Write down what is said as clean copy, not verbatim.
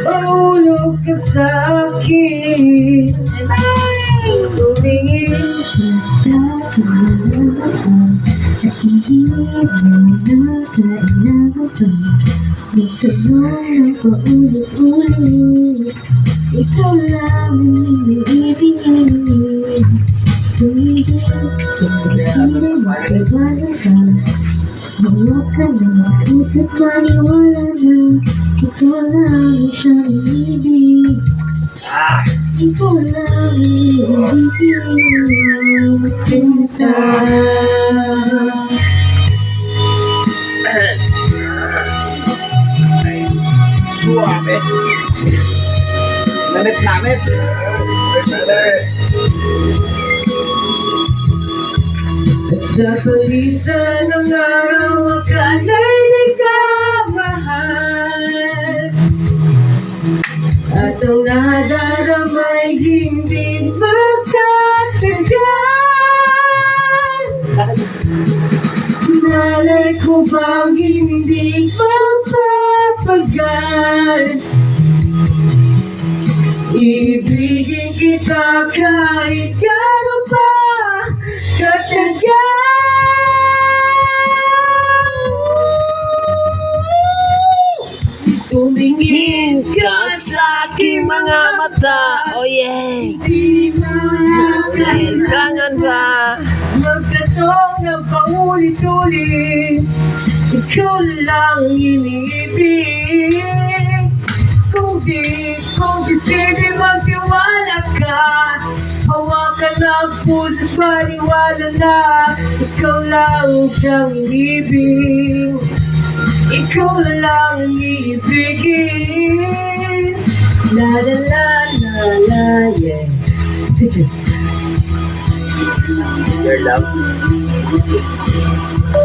Mahulog ka sa'kin, tumingin ka sa'kin at hindi mo na kailangan. Gusto mo na paulit-ulit, ikaw lang ang iniibigin. Tumigil, hindi magkabala ka. Huwag ka na mag-isip, maniwala na ikaw lang siyang inibig. Ikaw lang ang inibig. Sinta. Suave. Namit. At sa palisan ng araw, akala'y nagkamahal. At ang nadaramay hindi magtatagal. Malay ko bang hindi mapapagal. Ibigin kita kahit gano'n pa katagal. Tumingin ka Sa aking mga mata, oh yeah. di na Kailangan ba? magtatong ng paulit-ulit, ikaw lang iniibig. Kung di sige magtiwala ka, hawakan ang puso, paniwala na ikaw lang siyang ibig. Ikaw lang ang iibigin. La la la la la, yeah. Your love.